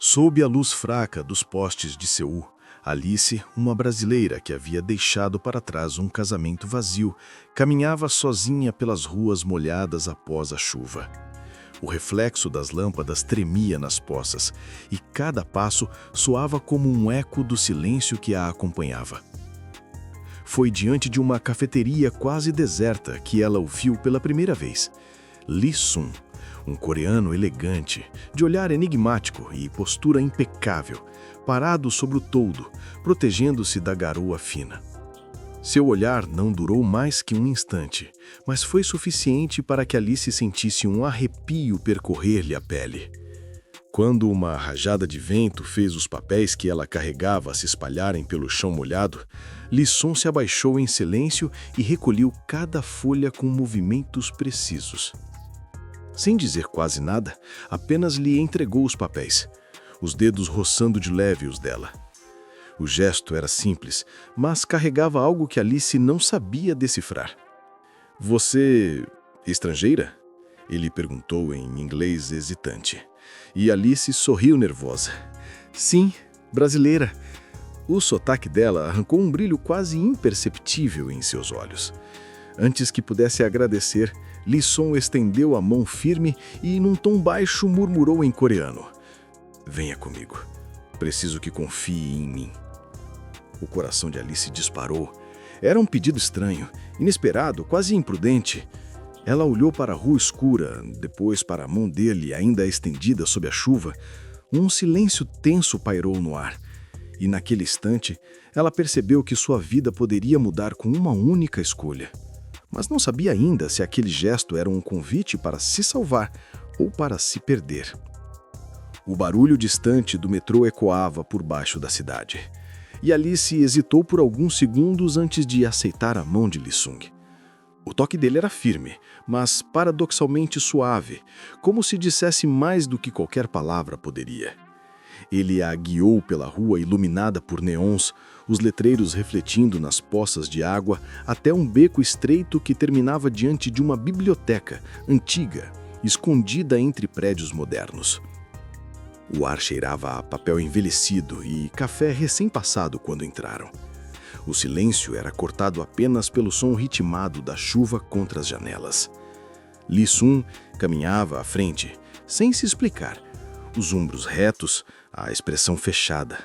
Sob a luz fraca dos postes de Seul, Alice, uma brasileira que havia deixado para trás um casamento vazio, caminhava sozinha pelas ruas molhadas após a chuva. O reflexo das lâmpadas tremia nas poças e cada passo soava como um eco do silêncio que a acompanhava. Foi diante de uma cafeteria quase deserta que ela o viu pela primeira vez. Lee Sun, um coreano elegante, de olhar enigmático e postura impecável, parado sobre o toldo, protegendo-se da garoa fina. Seu olhar não durou mais que um instante, mas foi suficiente para que Alice sentisse um arrepio percorrer-lhe a pele. Quando uma rajada de vento fez os papéis que ela carregava se espalharem pelo chão molhado, Lee Sun se abaixou em silêncio e recolheu cada folha com movimentos precisos. Sem dizer quase nada, apenas lhe entregou os papéis, os dedos roçando de leve os dela. O gesto era simples, mas carregava algo que Alice não sabia decifrar. "Você... estrangeira?" Ele perguntou em inglês hesitante. E Alice sorriu nervosa. "Sim, brasileira." O sotaque dela arrancou um brilho quase imperceptível em seus olhos. Antes que pudesse agradecer, Lee Sun estendeu a mão firme e, num tom baixo, murmurou em coreano: "Venha comigo. Preciso que confie em mim." O coração de Alice disparou. Era um pedido estranho, inesperado, quase imprudente. Ela olhou para a rua escura, depois para a mão dele, ainda estendida sob a chuva. Um silêncio tenso pairou no ar. E naquele instante, ela percebeu que sua vida poderia mudar com uma única escolha. Mas não sabia ainda se aquele gesto era um convite para se salvar ou para se perder. O barulho distante do metrô ecoava por baixo da cidade. E Alice hesitou por alguns segundos antes de aceitar a mão de Lee Sun. O toque dele era firme, mas paradoxalmente suave, como se dissesse mais do que qualquer palavra poderia. Ele a guiou pela rua iluminada por neons, os letreiros refletindo nas poças de água, até um beco estreito que terminava diante de uma biblioteca antiga, escondida entre prédios modernos. O ar cheirava a papel envelhecido e café recém-passado quando entraram. O silêncio era cortado apenas pelo som ritmado da chuva contra as janelas. Lee Sun caminhava à frente, sem se explicar, os ombros retos, a expressão fechada.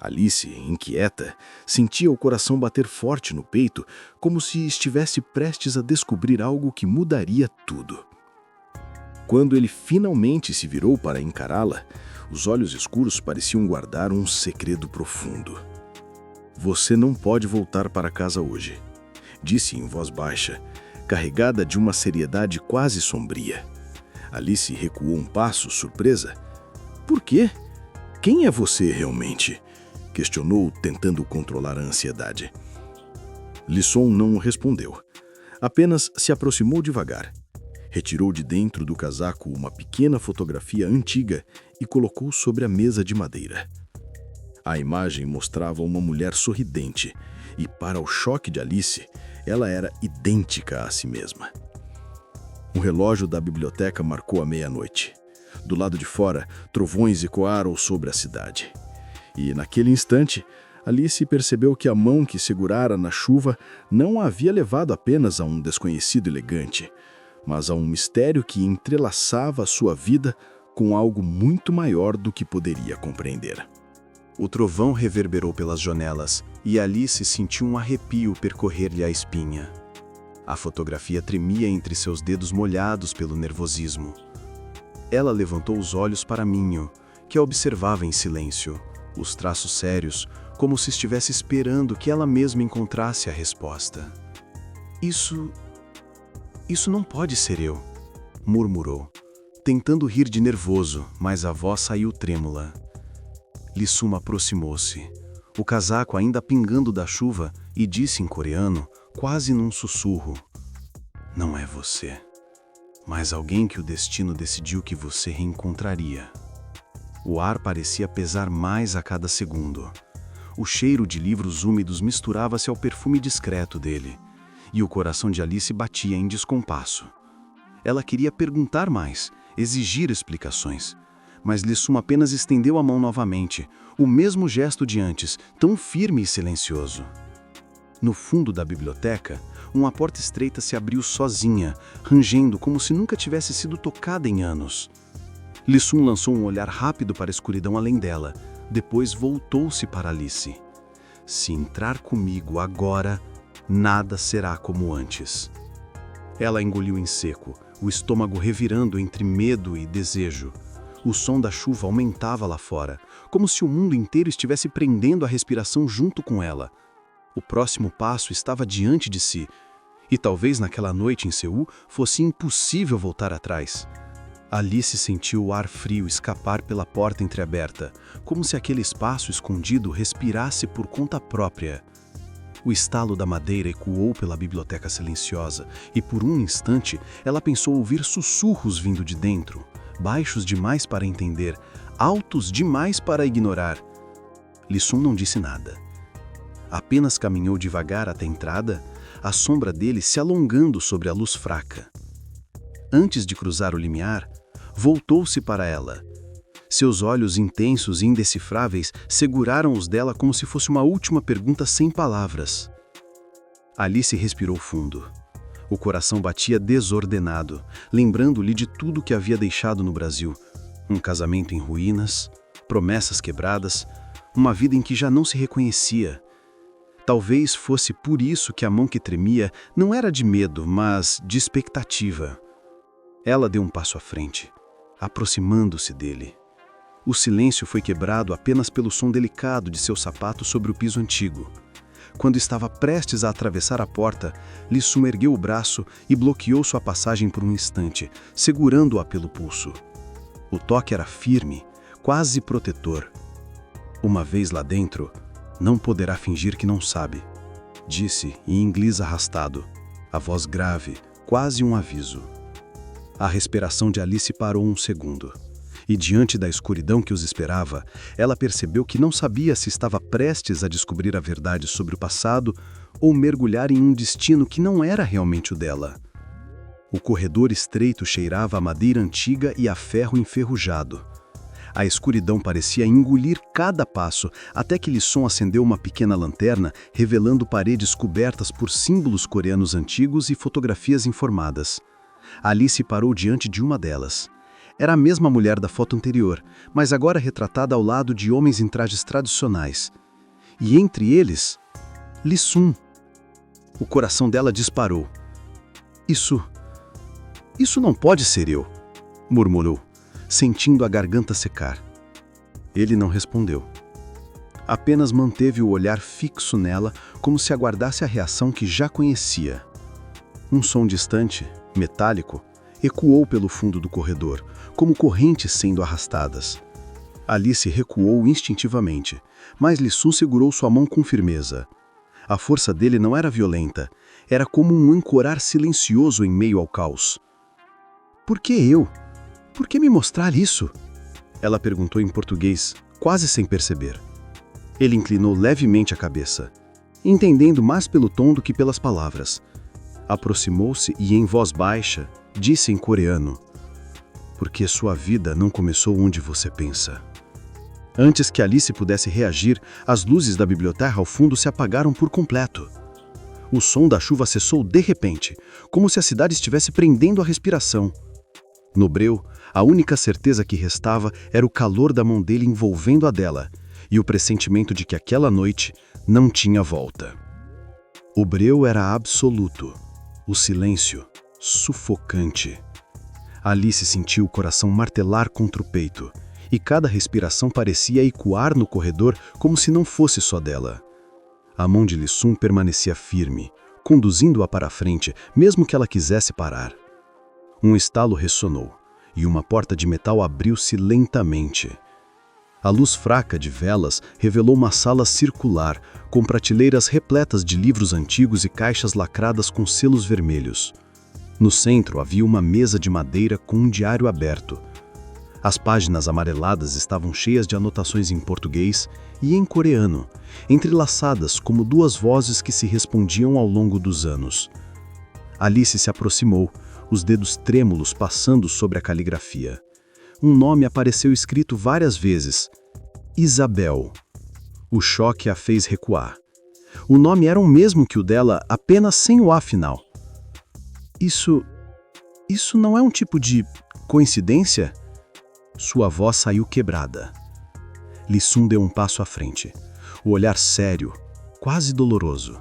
Alice, inquieta, sentia o coração bater forte no peito, como se estivesse prestes a descobrir algo que mudaria tudo. Quando ele finalmente se virou para encará-la, os olhos escuros pareciam guardar um segredo profundo. "Você não pode voltar para casa hoje", disse em voz baixa, carregada de uma seriedade quase sombria. Alice recuou um passo, surpresa. "Por quê? Quem é você realmente?" questionou, tentando controlar a ansiedade. Lee Sun não respondeu. Apenas se aproximou devagar. Retirou de dentro do casaco uma pequena fotografia antiga e colocou sobre a mesa de madeira. A imagem mostrava uma mulher sorridente e, para o choque de Alice, ela era idêntica a si mesma. Um relógio da biblioteca marcou a meia-noite. Do lado de fora, trovões ecoaram sobre a cidade. E, naquele instante, Alice percebeu que a mão que segurara na chuva não a havia levado apenas a um desconhecido elegante, mas a um mistério que entrelaçava a sua vida com algo muito maior do que poderia compreender. O trovão reverberou pelas janelas e Alice sentiu um arrepio percorrer-lhe a espinha. A fotografia tremia entre seus dedos molhados pelo nervosismo. Ela levantou os olhos para Minho, que a observava em silêncio, os traços sérios, como se estivesse esperando que ela mesma encontrasse a resposta. Isso não pode ser eu", murmurou, tentando rir de nervoso, mas a voz saiu trêmula. Lee Sun aproximou-se, o casaco ainda pingando da chuva, e disse em coreano, quase num sussurro: "Não é você, mas alguém que o destino decidiu que você reencontraria." O ar parecia pesar mais a cada segundo. O cheiro de livros úmidos misturava-se ao perfume discreto dele, e o coração de Alice batia em descompasso. Ela queria perguntar mais, exigir explicações, Mas Lissum apenas estendeu a mão novamente, o mesmo gesto de antes, tão firme e silencioso. No fundo da biblioteca, uma porta estreita se abriu sozinha, rangendo como se nunca tivesse sido tocada em anos. Lissum lançou um olhar rápido para a escuridão além dela, depois voltou-se para Alice. Se entrar comigo agora, nada será como antes. Ela engoliu em seco, o estômago revirando entre medo e desejo. O som da chuva aumentava lá fora, como se o mundo inteiro estivesse prendendo a respiração junto com ela. O próximo passo estava diante de si, e talvez naquela noite em Seul fosse impossível voltar atrás. Alice sentiu o ar frio escapar pela porta entreaberta, como se aquele espaço escondido respirasse por conta própria. O estalo da madeira ecoou pela biblioteca silenciosa, e por um instante ela pensou ouvir sussurros vindo de dentro, baixos demais para entender, altos demais para ignorar. Lissum não disse nada. Apenas caminhou devagar até a entrada, a sombra dele se alongando sobre a luz fraca. Antes de cruzar o limiar, voltou-se para ela. Seus olhos intensos e indecifráveis seguraram os dela como se fosse uma última pergunta sem palavras. Alice respirou fundo. O coração batia desordenado, lembrando-lhe de tudo que havia deixado no Brasil. Um casamento em ruínas, promessas quebradas, uma vida em que já não se reconhecia. Talvez fosse por isso que a mão que tremia não era de medo, mas de expectativa. Ela deu um passo à frente, aproximando-se dele. O silêncio foi quebrado apenas pelo som delicado de seu sapato sobre o piso antigo. Quando estava prestes a atravessar a porta, Lissum ergueu o braço e bloqueou sua passagem por um instante, segurando-a pelo pulso. O toque era firme, quase protetor. Uma vez lá dentro, não poderá fingir que não sabe, disse em inglês arrastado, a voz grave, quase um aviso. A respiração de Alice parou um segundo. E diante da escuridão que os esperava, ela percebeu que não sabia se estava prestes a descobrir a verdade sobre o passado ou mergulhar em um destino que não era realmente o dela. O corredor estreito cheirava a madeira antiga e a ferro enferrujado. A escuridão parecia engolir cada passo, até que Lissum acendeu uma pequena lanterna, revelando paredes cobertas por símbolos coreanos antigos e fotografias informadas. Alice parou diante de uma delas. Era a mesma mulher da foto anterior, mas agora retratada ao lado de homens em trajes tradicionais. E entre eles, Lissum. O coração dela disparou. Isso não pode ser eu, murmurou, sentindo a garganta secar. Ele não respondeu. Apenas manteve o olhar fixo nela, como se aguardasse a reação que já conhecia. Um som distante, metálico, ecoou pelo fundo do corredor, como correntes sendo arrastadas. Alice recuou instintivamente, mas Lissum segurou sua mão com firmeza. A força dele não era violenta, era como um ancorar silencioso em meio ao caos. Por que eu? Por que me mostrar isso? Ela perguntou em português, quase sem perceber. Ele inclinou levemente a cabeça, entendendo mais pelo tom do que pelas palavras. Aproximou-se e, em voz baixa, disse em coreano: porque sua vida não começou onde você pensa. Antes que Alice pudesse reagir, as luzes da biblioteca ao fundo se apagaram por completo. O som da chuva cessou de repente, como se a cidade estivesse prendendo a respiração. No breu, a única certeza que restava era o calor da mão dele envolvendo a dela, e o pressentimento de que aquela noite não tinha volta. O breu era absoluto, o silêncio sufocante. Alice sentiu o coração martelar contra o peito, e cada respiração parecia ecoar no corredor como se não fosse só dela. A mão de Lissum permanecia firme, conduzindo-a para a frente, mesmo que ela quisesse parar. Um estalo ressonou, e uma porta de metal abriu-se lentamente. A luz fraca de velas revelou uma sala circular, com prateleiras repletas de livros antigos e caixas lacradas com selos vermelhos. No centro havia uma mesa de madeira com um diário aberto. As páginas amareladas estavam cheias de anotações em português e em coreano, entrelaçadas como duas vozes que se respondiam ao longo dos anos. Alice se aproximou, os dedos trêmulos passando sobre a caligrafia. um nome apareceu escrito várias vezes: Isabel. O choque a fez recuar. O nome era o mesmo que o dela, apenas sem o A final. Isso não é um tipo de coincidência? Sua voz saiu quebrada. Li Sun deu um passo à frente, o olhar sério, quase doloroso.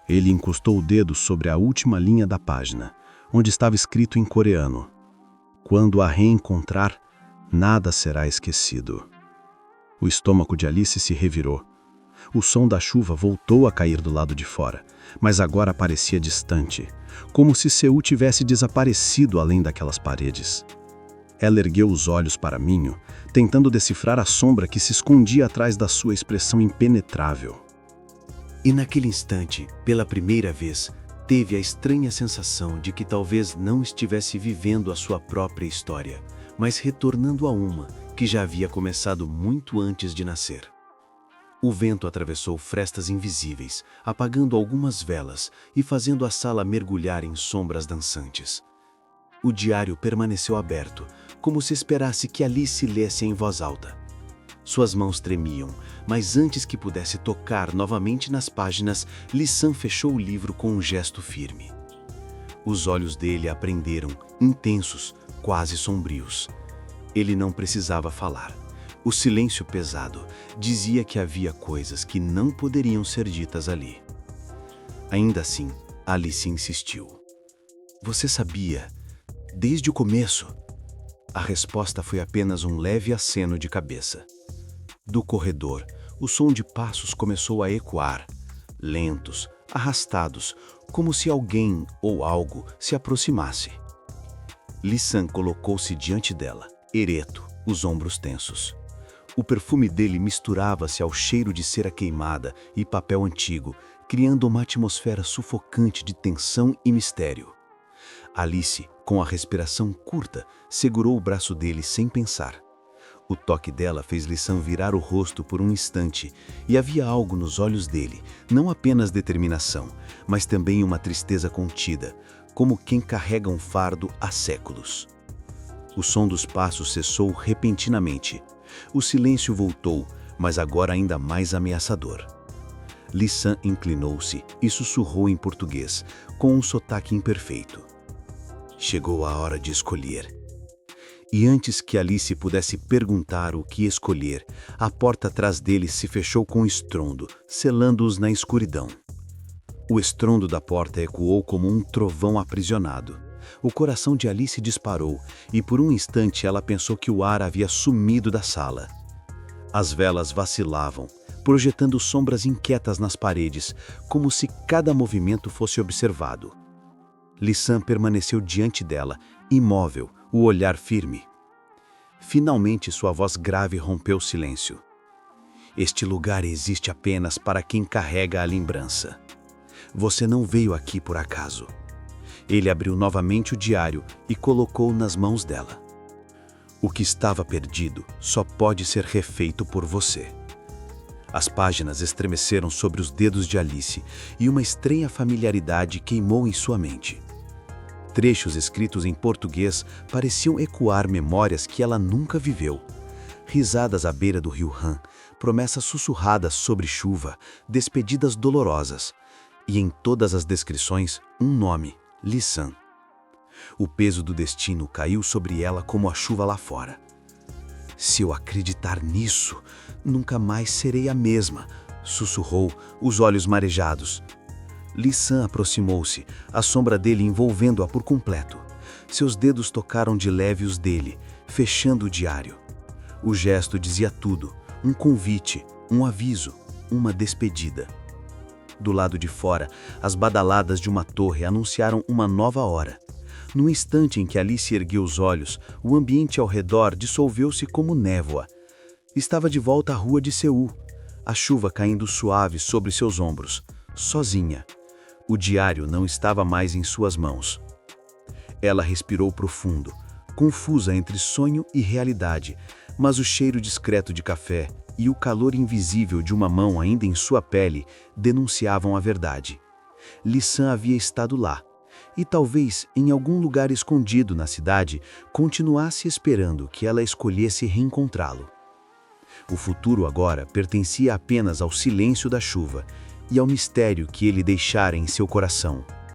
Ele encostou o dedo sobre a última linha da página, onde estava escrito em coreano: "Quando a reencontrar, nada será esquecido." O estômago de Alice se revirou. O som da chuva voltou a cair do lado de fora, mas agora parecia distante, como se Seul tivesse desaparecido além daquelas paredes. Ela ergueu os olhos para Minho, tentando decifrar a sombra que se escondia atrás da sua expressão impenetrável. E naquele instante, pela primeira vez, teve a estranha sensação de que talvez não estivesse vivendo a sua própria história, mas retornando a uma que já havia começado muito antes de nascer. O vento atravessou frestas invisíveis, apagando algumas velas e fazendo a sala mergulhar em sombras dançantes. O diário permaneceu aberto, como se esperasse que Alice lesse em voz alta. Suas mãos tremiam, mas antes que pudesse tocar novamente nas páginas, Li Sun fechou o livro com um gesto firme. Os olhos dele a prenderam, intensos, quase sombrios. Ele não precisava falar. O silêncio pesado dizia que havia coisas que não poderiam ser ditas ali. Ainda assim, Alice insistiu. "Você sabia, desde o começo?" A resposta foi apenas um leve aceno de cabeça. Do corredor, o som de passos começou a ecoar, lentos, arrastados, como se alguém ou algo se aproximasse. Li Sun colocou-se diante dela, ereto, os ombros tensos. O perfume dele misturava-se ao cheiro de cera queimada e papel antigo, criando uma atmosfera sufocante de tensão e mistério. Alice, com a respiração curta, segurou o braço dele sem pensar. O toque dela fez Li Sun virar o rosto por um instante, e havia algo nos olhos dele, não apenas determinação, mas também uma tristeza contida, como quem carrega um fardo há séculos. O som dos passos cessou repentinamente. O silêncio voltou, mas agora ainda mais ameaçador. Li Sun inclinou-se e sussurrou em português, com um sotaque imperfeito: "Chegou a hora de escolher." E antes que Alice pudesse perguntar o que escolher, a porta atrás deles se fechou com estrondo, selando-os na escuridão. O estrondo da porta ecoou como um trovão aprisionado. O coração de Alice disparou, e por um instante ela pensou que o ar havia sumido da sala. As velas vacilavam, projetando sombras inquietas nas paredes, como se cada movimento fosse observado. Li Sun permaneceu diante dela, imóvel, o olhar firme. Finalmente sua voz grave rompeu o silêncio. "Este lugar existe apenas para quem carrega a lembrança. Você não veio aqui por acaso." Ele abriu novamente o diário e colocou nas mãos dela. "O que estava perdido só pode ser refeito por você." As páginas estremeceram sobre os dedos de Alice e uma estranha familiaridade queimou em sua mente. Trechos escritos em português pareciam ecoar memórias que ela nunca viveu. Risadas à beira do rio Han, promessas sussurradas sobre chuva, despedidas dolorosas. E em todas as descrições, um nome: Li Sun. O peso do destino caiu sobre ela como a chuva lá fora. "Se eu acreditar nisso, nunca mais serei a mesma", sussurrou, os olhos marejados. Li Sun aproximou-se, a sombra dele envolvendo-a por completo. Seus dedos tocaram de leve os dele, fechando o diário. O gesto dizia tudo: um convite, um aviso, uma despedida. Do lado de fora, as badaladas de uma torre anunciaram uma nova hora. No instante em que Alice ergueu os olhos, o ambiente ao redor dissolveu-se como névoa. Estava de volta à rua de Seul, a chuva caindo suave sobre seus ombros, sozinha. O diário não estava mais em suas mãos. Ela respirou profundo, confusa entre sonho e realidade, mas o cheiro discreto de café e o calor invisível de uma mão ainda em sua pele denunciavam a verdade. Li Sun havia estado lá, e talvez, em algum lugar escondido na cidade, continuasse esperando que ela escolhesse reencontrá-lo. O futuro agora pertencia apenas ao silêncio da chuva e ao mistério que ele deixara em seu coração.